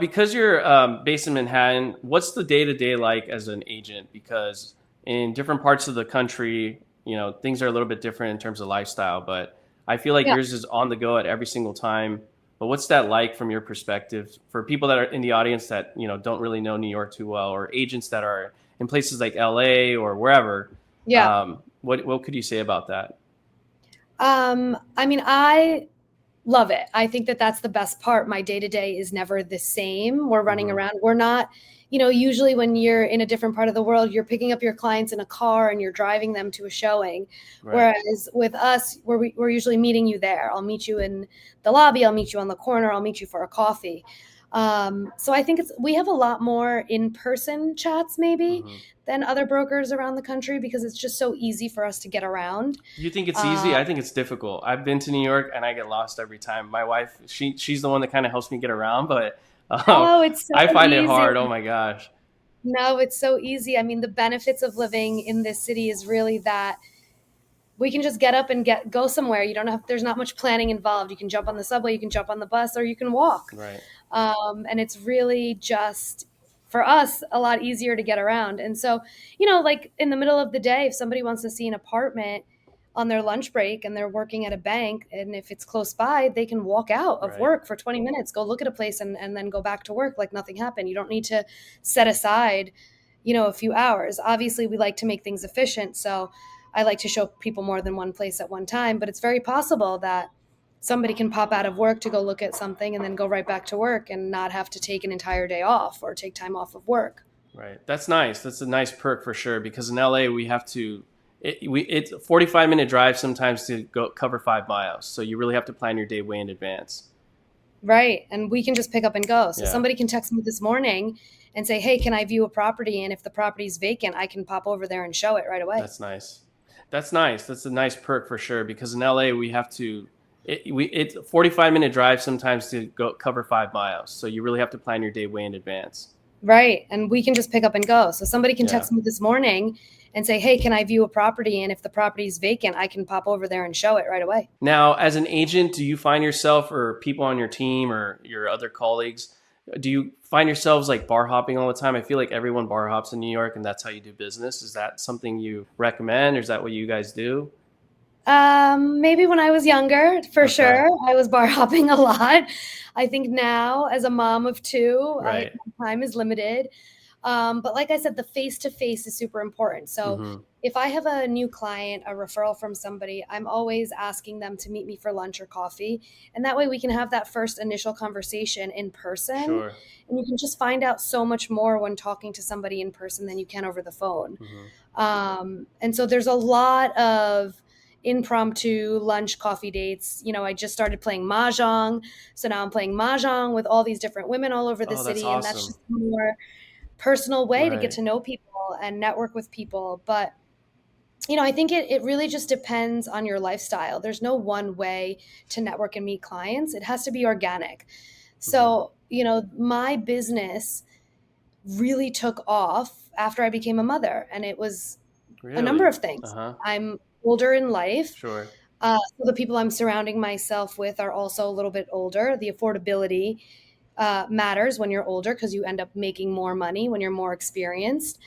Because you're based in Manhattan, what's the day to day like as an agent? Because in different parts of the country, things are a little bit different in terms of lifestyle. But I feel like Yeah. yours is on the go at every single time. But what's that like from your perspective for people that are in the audience that don't really know New York too well, or agents that are in places like LA or wherever? Yeah. What could you say about that? I mean, I love it. I think that that's the best part. My day to day is never the same. We're running Hmm. around. We're not, usually when you're in a different part of the world, you're picking up your clients in a car and you're driving them to a showing. Right. Whereas with us, we're usually meeting you there. I'll meet you in the lobby. I'll meet you on the corner. I'll meet you for a coffee. So I think we have a lot more in person chats maybe Hmm. than other brokers around the country because it's just so easy for us to get around. You think it's easy? Uh, I think it's difficult. I've been to New York and I get lost every time. My wife, she's the one that kind of helps me get around, but oh, it's so I find it easy. hard. Oh my gosh. No, it's so easy. I mean, the benefits of living in this city is really that we can just get up and go somewhere. You don't have there's not much planning involved. You can jump on the subway, you can jump on the bus, or you can walk. Right. And it's really just for us a lot easier to get around. And so, like in the middle of the day, if somebody wants to see an apartment on their lunch break and they're working at a bank, and if it's close by, they can walk out of Right. work for 20 minutes, go look at a place, and then go back to work like nothing happened. You don't need to set aside, a few hours. Obviously, we like to make things efficient. So I like to show people more than one place at one time, but it's very possible that somebody can pop out of work to go look at something and then go right back to work and not have to take an entire day off or take time off of work. Right. That's nice. That's a nice perk for sure because in LA we have to it's a 45-minute drive sometimes to go cover 5 miles. So you really have to plan your day way in advance. Right. And we can just pick up and go. So Yeah. somebody can text me this morning and say, "Hey, can I view a property?" And if the property's vacant, I can pop over there and show it right away. That's nice. That's nice. That's a nice perk for sure because in LA we have to it's a 45-minute drive sometimes to go cover 5 miles. So you really have to plan your day way in advance. Right. And we can just pick up and go. So somebody can Yeah. text me this morning and say, "Hey, can I view a property?" And if the property's vacant, I can pop over there and show it right away. Now, as an agent, do you find yourself or people on your team or your other colleagues, do you find yourselves like bar hopping all the time? I feel like everyone bar hops in New York and that's how you do business. Is that something you recommend or is that what you guys do? Maybe when I was younger, for Okay. sure, I was bar hopping a lot. I think now, as a mom of two, Right. my time is limited. But like I said, the face to face is super important. So Mm-hmm. if I have a new client, a referral from somebody, I'm always asking them to meet me for lunch or coffee. And that way we can have that first initial conversation in person. Sure. And you can just find out so much more when talking to somebody in person than you can over the phone. Mm-hmm. And so there's a lot of impromptu lunch coffee dates. I just started playing mahjong, so now I'm playing mahjong with all these different women all over the Oh, that's city, and that's awesome. just a more personal way to get Right. to know people and network with people. But I think it really just depends on your lifestyle. There's no one way to network and meet clients. It has to be organic. Mm-hmm. So my business really took off after I became a mother, and it was a number Really? of things. Uh-huh. I'm older in life. Sure. So the people I'm surrounding myself with are also a little bit older. The affordability matters when you're older because you end up making more money when you're more experienced.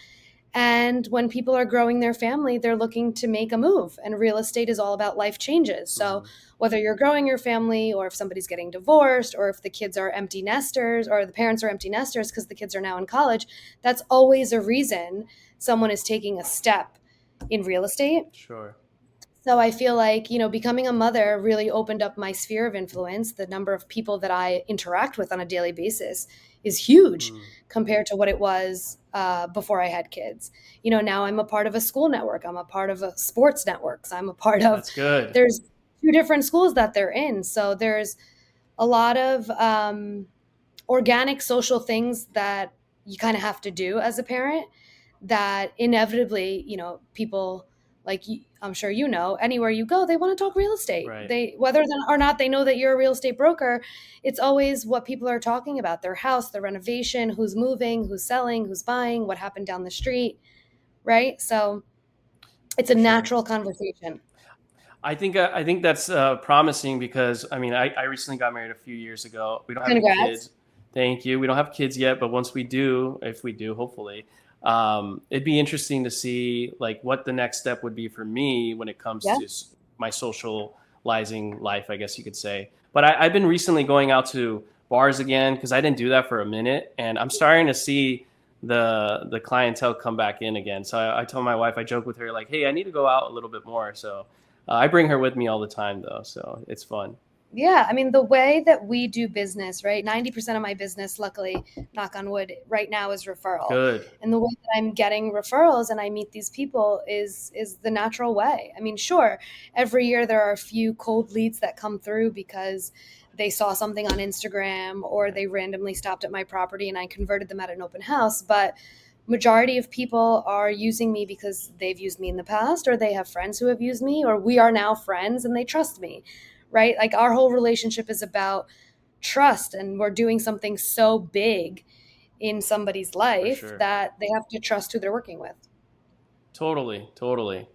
And when people are growing their family, they're looking to make a move. And real estate is all about life changes. So Mm-hmm. whether you're growing your family or if somebody's getting divorced or if the kids are empty nesters or the parents are empty nesters because the kids are now in college, that's always a reason someone is taking a step in real estate. Sure. So I feel like, becoming a mother really opened up my sphere of influence. The number of people that I interact with on a daily basis is huge Mm. compared to what it was before I had kids. Now I'm a part of a school network. I'm a part of a sports network. So I'm a part of, That's good. there's two different schools that they're in. So there's a lot of organic social things that you kind of have to do as a parent that inevitably, people like I'm sure anywhere you go, they want to talk real estate. Right. They whether or not they know that you're a real estate broker, it's always what people are talking about: their house, their renovation, who's moving, who's selling, who's buying, what happened down the street, right? So it's a For sure. natural conversation. I think that's promising because I mean I recently got married a few years ago. We don't have any Congrats. kids. Thank you. We don't have kids yet, but once we do, if we do, hopefully, it'd be interesting to see like what the next step would be for me when it comes Yeah. to my socializing life, I guess you could say. But I've been recently going out to bars again because I didn't do that for a minute, and I'm starting to see the clientele come back in again. So I told my wife, I joke with her like, "Hey, I need to go out a little bit more." So I bring her with me all the time though, so it's fun. Yeah, I mean, the way that we do business, right? 90% of my business, luckily, knock on wood, right now is referral. Good, And the way that I'm getting referrals and I meet these people is the natural way. I mean, sure, every year there are a few cold leads that come through because they saw something on Instagram or they randomly stopped at my property and I converted them at an open house, but majority of people are using me because they've used me in the past or they have friends who have used me or we are now friends and they trust me, right? Like our whole relationship is about trust and we're doing something so big in somebody's for life sure. that they have to trust who they're working with. Totally, totally.